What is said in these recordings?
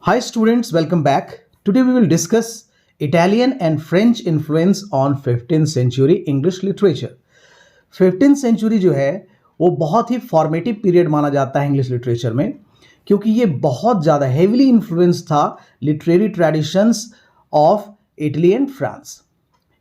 Hi students, welcome back. Today we will discuss Italian and French influence on 15th century English literature. 15th century जो है वो बहुत ही formative period माना जाता है इंग्लिश लिटरेचर में, क्योंकि ये बहुत ज़्यादा हेविली इन्फ्लुएंस था literary traditions of Italy and France.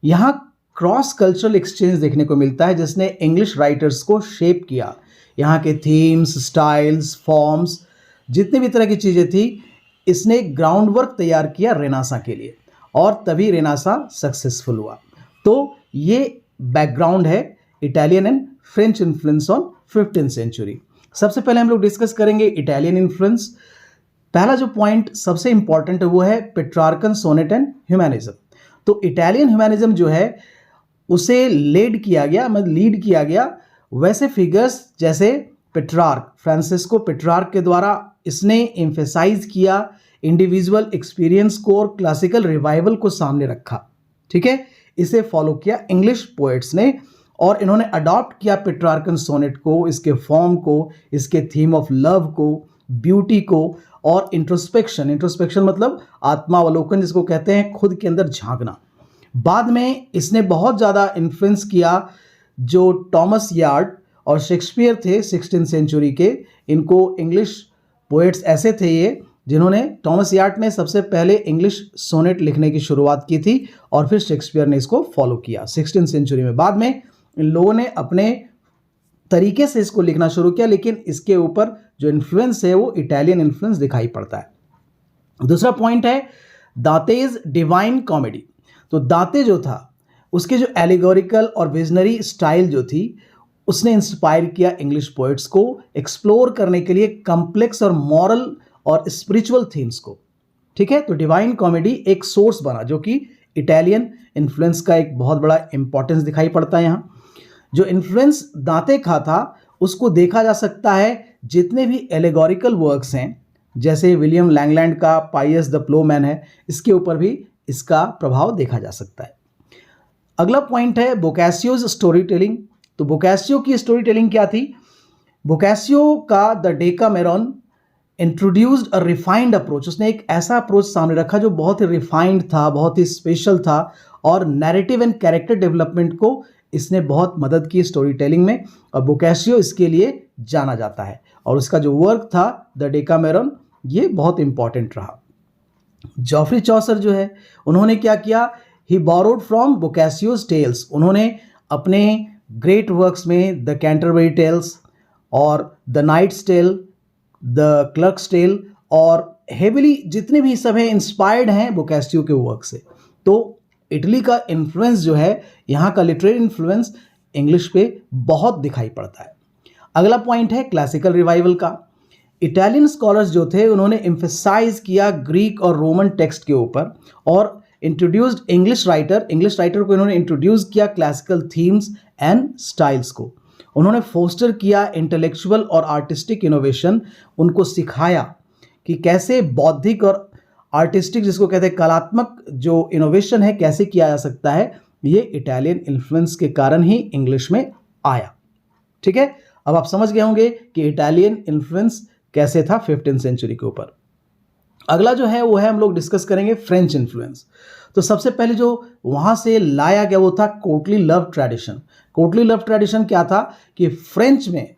यहाँ क्रॉस कल्चरल एक्सचेंज देखने को मिलता है जिसने इंग्लिश राइटर्स को शेप किया। यहाँ के थीम्स, स्टाइल्स, फॉर्म्स, जितनी भी तरह की चीज़ें थी, इसने ग्राउंड वर्क तैयार किया रेनासा के लिए, और तभी रेनासा सक्सेसफुल हुआ। तो ये बैकग्राउंड है Italian and French influence on 15th century. सबसे पहले हम लोग डिस्कस करेंगे इटालियन इन्फ्लुएंस। पहला जो पॉइंट सबसे इंपॉर्टेंट है वो है पेट्रार्कन सोनेट एंड ह्यूमैनिज्म। तो इटालियन ह्यूमैनिज्म जो है उसे लीड किया गया वैसे फिगर्स जैसे पेट्रार्क, फ्रांसिस्को पेट्रार्क के द्वारा। इसने एम्फेसाइज किया इंडिविजुअल एक्सपीरियंस को और क्लासिकल रिवाइवल को सामने रखा। ठीक है, इसे फॉलो किया इंग्लिश पोएट्स ने, और इन्होंने अडॉप्ट किया पेट्रार्कन सोनेट को, इसके फॉर्म को, इसके थीम ऑफ लव को, ब्यूटी को, और इंट्रोस्पेक्शन मतलब आत्मावलोकन जिसको कहते हैं, खुद के अंदर झांकना। बाद में इसने बहुत ज़्यादा इन्फ्लुएंस किया जो टॉमस यार्ड और शेक्सपियर थे 16th सेंचुरी के। इनको इंग्लिश पोएट्स ऐसे थे ये जिन्होंने, टॉमस यार्ड ने सबसे पहले इंग्लिश सोनेट लिखने की शुरुआत की थी और फिर शेक्सपियर ने इसको फॉलो किया 16th सेंचुरी में। बाद में इन लोगों ने अपने तरीके से इसको लिखना शुरू किया, लेकिन इसके ऊपर जो इन्फ्लुएंस है वो इटालियन इन्फ्लुएंस दिखाई पड़ता है। दूसरा पॉइंट है दांतेज डिवाइन कॉमेडी। तो दांते जो था उसके जो एलिगोरिकल और विजनरी स्टाइल जो थी, उसने इंस्पायर किया इंग्लिश पोएट्स को एक्सप्लोर करने के लिए कॉम्प्लेक्स और मॉरल और स्पिरिचुअल थीम्स को। ठीक है, तो डिवाइन कॉमेडी एक सोर्स बना जो कि इटालियन इन्फ्लुएंस का एक बहुत बड़ा इंपॉर्टेंस दिखाई पड़ता है। यहाँ जो इन्फ्लुएंस दांते का था उसको देखा जा सकता है जितने भी एलिगोरिकल वर्क्स हैं, जैसे विलियम लैंगलैंड का पायस द प्लोमैन है, इसके ऊपर भी इसका प्रभाव देखा जा सकता है। अगला पॉइंट है बोकासियोज स्टोरी टेलिंग। तो बोकासियो की स्टोरी टेलिंग क्या थी? बोकासियो का the Decameron introduced a refined approach. उसने एक ऐसा अप्रोच सामने रखा जो बहुत ही रिफाइंड था, बहुत ही स्पेशल था, और नैरेटिव एंड कैरेक्टर डेवलपमेंट को इसने बहुत मदद की स्टोरी टेलिंग में, और बोकासियो इसके लिए जाना जाता है। और उसका जो वर्क था द डेकामेरॉन, ये बहुत इंपॉर्टेंट रहा। जॉफ्री चौसर जो है, उन्होंने क्या किया? He borrowed from Boccaccio's tales. उन्होंने अपने ग्रेट वर्क्स में द कैंटरबरी टेल्स और the Knight's Tale, the Clerk's Tale, और हेविली जितने भी सब हैं इंस्पायर्ड हैं बोकासियो के वर्क से। तो इटली का इन्फ्लुएंस जो है, यहाँ का लिटरेरी इन्फ्लुएंस इंग्लिश पे बहुत दिखाई पड़ता है। अगला पॉइंट है क्लासिकल रिवाइवल का। इटालियन स्कॉलर्स जो थे उन्होंने एम्फेसाइज किया ग्रीक और रोमन टेक्स्ट के ऊपर, और इंट्रोड्यूस्ड इंग्लिश राइटर को इन्होंने इंट्रोड्यूस किया क्लासिकल थीम्स एंड स्टाइल्स को। उन्होंने फोस्टर किया इंटेलेक्चुअल और आर्टिस्टिक इनोवेशन, उनको सिखाया कि कैसे बौद्धिक और आर्टिस्टिक, जिसको कहते हैं कलात्मक जो इनोवेशन है, कैसे किया जा सकता है। ये इटालियन इन्फ्लुएंस के कारण ही इंग्लिश में आया। ठीक है, अब आप समझ गए होंगे कि इटालियन इन्फ्लुएंस कैसे था 15th सेंचुरी के ऊपर। अगला जो है वो है, हम लोग डिस्कस करेंगे फ्रेंच इन्फ्लुएंस। तो सबसे पहले जो वहाँ से लाया गया वो था courtly love tradition. Courtly love tradition क्या था कि फ्रेंच में,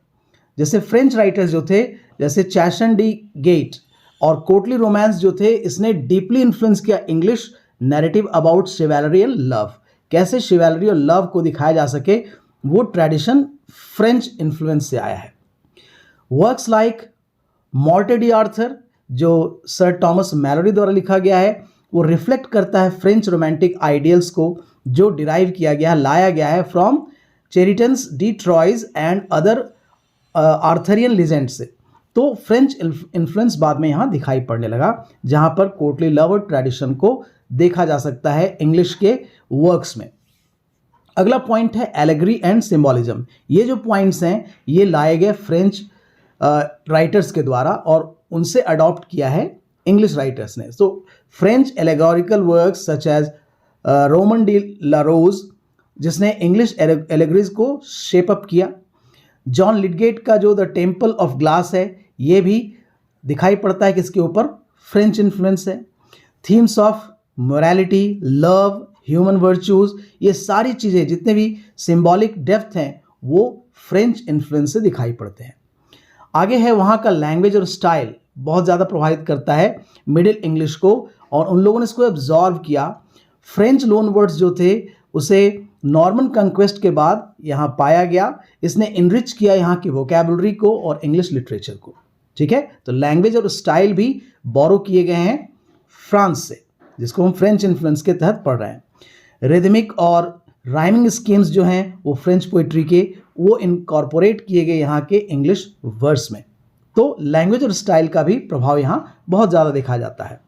जैसे फ्रेंच राइटर्स जो थे, जैसे चैशन डी गेट और कोर्टली रोमांस जो थे, इसने डीपली इन्फ्लुएंस किया English narrative about chivalry and love. कैसे शिवैलरी और लव को दिखाया जा सके, वो ट्रेडिशन फ्रेंच इन्फ्लुएंस से आया है। वर्क्स लाइक मॉर्टे डी आर्थर, जो सर टॉमस मैलोरी द्वारा लिखा गया है, वो रिफ्लेक्ट करता है फ्रेंच रोमांटिक आइडियल्स को, जो डिराइव किया गया, लाया गया है from Chretien's de Troyes and other Arthurian legend से। तो फ्रेंच इन्फ्लुएंस बाद में यहाँ दिखाई पड़ने लगा, जहाँ पर कोर्टली लव और ट्रेडिशन को देखा जा सकता है इंग्लिश के वर्क्स में। अगला पॉइंट है एलेगरी एंड सिम्बॉलिज्म। ये जो पॉइंट्स हैं ये लाए गए फ्रेंच राइटर्स के द्वारा और उनसे अडॉप्ट किया है इंग्लिश राइटर्स ने। So French allegorical works such as Roman de la Rose, जिसने इंग्लिश एलेगरीज को शेप अप किया। जॉन लिडगेट का जो द टेम्पल ऑफ ग्लास है, ये भी दिखाई पड़ता है कि इसके ऊपर फ्रेंच इन्फ्लुएंस है। Themes of morality, love, human virtues, ये सारी चीज़ें जितने भी सिंबॉलिक डेप्थ हैं वो फ्रेंच इन्फ्लुएंस से दिखाई पड़ते हैं। आगे है वहाँ का लैंग्वेज और स्टाइल बहुत ज़्यादा प्रभावित करता है मिडिल इंग्लिश को, और उन लोगों ने इसको एब्जॉर्व किया। फ्रेंच लोन वर्ड्स जो थे उसे नॉर्मन कंक्वेस्ट के बाद यहाँ पाया गया। इसने इनरिच किया यहाँ की वोकैबुलरी को और इंग्लिश लिटरेचर को। ठीक है, तो लैंग्वेज और स्टाइल भी बोरो किए गए हैं फ्रांस से, जिसको हम फ्रेंच इन्फ्लुएंस के तहत पढ़ रहे हैं। रिदमिक और राइमिंग स्कीम्स जो हैं वो फ्रेंच पोइट्री के वो इनकॉर्पोरेट किए गए यहाँ के इंग्लिश वर्स में। तो लैंग्वेज और स्टाइल का भी प्रभाव यहाँ बहुत ज़्यादा देखा जाता है।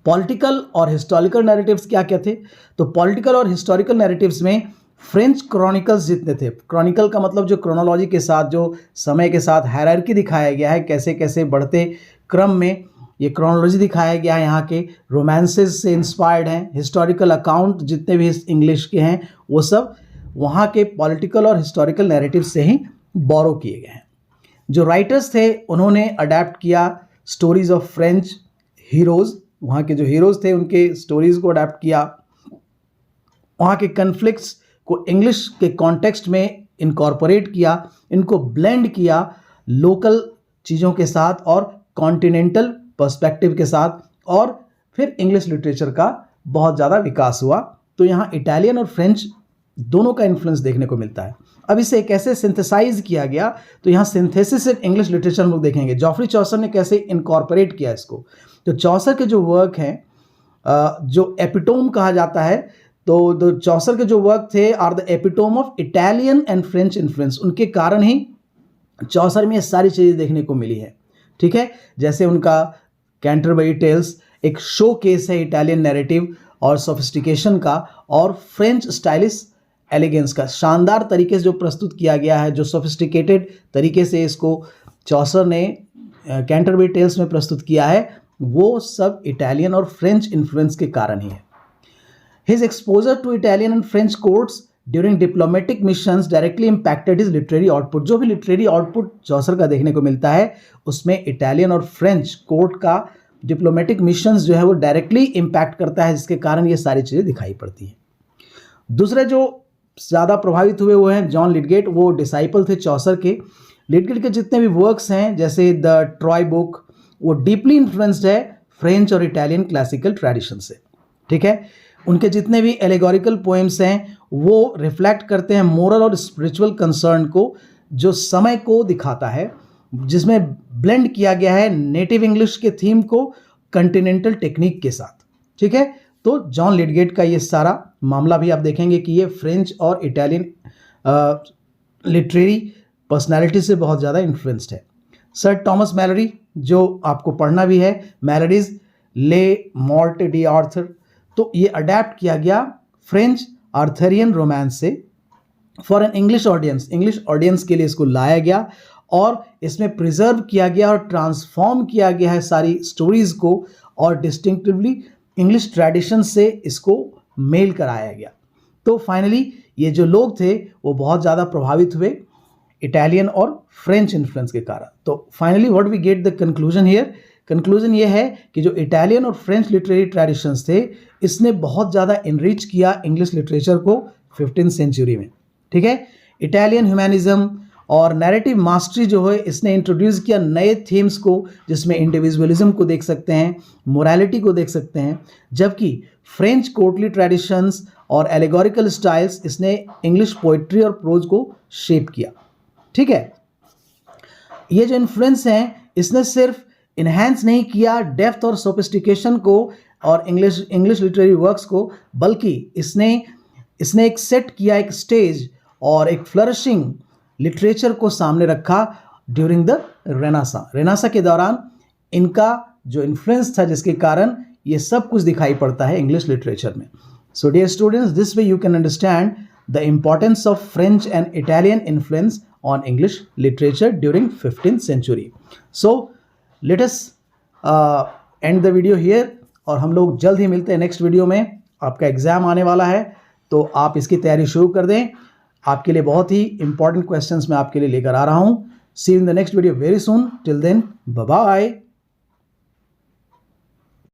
पॉलिटिकल और हिस्टोरिकल नैरेटिव्स क्या क्या थे? तो पॉलिटिकल और हिस्टोरिकल नैरेटिव्स में फ्रेंच क्रॉनिकल्स जितने थे, क्रॉनिकल का मतलब जो क्रोनोलॉजी के साथ, जो समय के साथ हायरार्की दिखाया गया है, कैसे कैसे बढ़ते क्रम में ये क्रोनोलॉजी दिखाया गया है, यहाँ के रोमांसेस से इंस्पायर्ड हैं। हिस्टोरिकल अकाउंट जितने भी इंग्लिश के हैं वो सब वहाँ के पॉलिटिकल और हिस्टोरिकल नैरेटिव से ही बोरो किए गए हैं। जो राइटर्स थे उन्होंने अडेप्ट किया स्टोरीज ऑफ फ्रेंच हीरोज़, वहाँ के जो हीरोज़ थे उनके स्टोरीज़ को अडेप्ट किया। वहाँ के कन्फ्लिक्ट्स को इंग्लिश के कॉन्टेक्स्ट में इनकॉर्पोरेट किया, इनको ब्लेंड किया लोकल चीज़ों के साथ और कॉन्टिनेंटल पर्सपेक्टिव के साथ, और फिर इंग्लिश लिटरेचर का बहुत ज़्यादा विकास हुआ। तो यहाँ इटालियन और फ्रेंच दोनों का इन्फ्लुएंस देखने को मिलता है। अब इसे कैसे सिंथेसाइज किया गया, तो यहाँ सिंथेसिस इन इंग्लिश लिटरेचर हम लोग देखेंगे। जॉफ्री चौसर ने कैसे इनकॉर्पोरेट किया इसको। तो चौसर के जो वर्क हैं, जो एपिटोम कहा जाता है, तो चौसर के जो वर्क थे are the epitome of Italian and French influence. उनके कारण ही चौसर में ये सारी चीज़ें देखने को मिली है। ठीक है, जैसे उनका कैंटरबरी टेल्स एक शो केस है इटालियन नैरेटिव और सोफिस्टिकेशन का, और फ्रेंच स्टाइलिश एलिगेंस का शानदार तरीके से जो प्रस्तुत किया गया है, जो सोफिस्टिकेटेड तरीके से इसको चौसर ने कैंटरबरी टेल्स में प्रस्तुत किया है, वो सब इटालियन और फ्रेंच इन्फ्लुएंस के कारण ही है। His exposure to Italian and French courts during diplomatic missions directly impacted his literary output. जो भी लिटरेरी आउटपुट चौसर का देखने को मिलता है उसमें इटालियन और फ्रेंच कोर्ट का डिप्लोमेटिक मिशंस जो है वो डायरेक्टली इम्पैक्ट करता है, जिसके कारण ये सारी चीज़ें दिखाई पड़ती हैं। दूसरे जो ज़्यादा प्रभावित हुए वो हैं जॉन लिडगेट, वो डिसाइपल थे चौसर के। लिडगेट के जितने भी वर्क्स हैं जैसे द ट्रॉय बुक, वो डीपली इन्फ्लुएंस्ड है फ्रेंच और इटालियन क्लासिकल ट्रेडिशन से। ठीक है, उनके जितने भी एलेगोरिकल पोएम्स हैं वो रिफ्लेक्ट करते हैं मोरल और स्पिरिचुअल कंसर्न को, जो समय को दिखाता है, जिसमें ब्लेंड किया गया है नेटिव इंग्लिश के थीम को कंटिनेंटल टेक्निक के साथ। ठीक है, तो जॉन लिडगेट का ये सारा मामला भी आप देखेंगे कि ये फ्रेंच और इटालियन लिटरेरी पर्सनालिटी से बहुत ज़्यादा इन्फ्लुएंस्ड है। सर टॉमस मैलोरी, जो आपको पढ़ना भी है, मैलोडीज ले मॉर्ट डी आर्थर, तो ये अडेप्ट किया गया फ्रेंच आर्थरियन रोमांस से for an English audience. English audience के लिए इसको लाया गया और इसमें प्रिजर्व किया गया और ट्रांसफॉर्म किया गया है सारी स्टोरीज को, और डिस्टिंक्टिवली इंग्लिश ट्रेडिशन से इसको मेल कराया गया। तो फाइनली ये जो लोग थे वो बहुत ज़्यादा प्रभावित हुए इटालियन और फ्रेंच इन्फ्लुएंस के कारण। तो finally what we get the conclusion here, conclusion ये है कि जो इटालियन और फ्रेंच लिटरेरी ट्रेडिशंस थे इसने बहुत ज़्यादा इनरिच किया इंग्लिश लिटरेचर को 15th सेंचुरी में। ठीक है, इटालियन ह्यूमैनिज्म और नैरेटिव मास्टरी जो है इसने इंट्रोड्यूस किया नए थीम्स को, जिसमें इंडिविजुअलिज्म को देख सकते हैं, मोरालिटी को देख सकते हैं, जबकि फ्रेंच कोर्टली ट्रेडिशंस और एलेगोरिकल स्टाइल्स इसने इंग्लिश पोइट्री और प्रोज को शेप किया। ठीक है, ये जो इन्फ्लुएंस हैं इसने सिर्फ इन्हेंस नहीं किया डेप्थ और सोफिस्टिकेशन को और इंग्लिश लिटरेरी वर्क्स को, बल्कि इसने एक सेट किया, एक स्टेज और एक फ्लरिशिंग लिटरेचर को सामने रखा ड्यूरिंग द रेनेसां के दौरान। इनका जो इन्फ्लुएंस था जिसके कारण ये सब कुछ दिखाई पड़ता है इंग्लिश लिटरेचर में। So dear students, this way you can understand the importance of French and Italian influence on English literature during 15th century. So let us end the video here, और हम लोग जल्द ही मिलते हैं नेक्स्ट वीडियो में। आपका exam आने वाला है तो आप इसकी तैयारी शुरू कर दें। आपके लिए बहुत ही इंपॉर्टेंट क्वेश्चंस मैं आपके लिए लेकर आ रहा हूं। See you in the next video very soon. Till then, bye bye.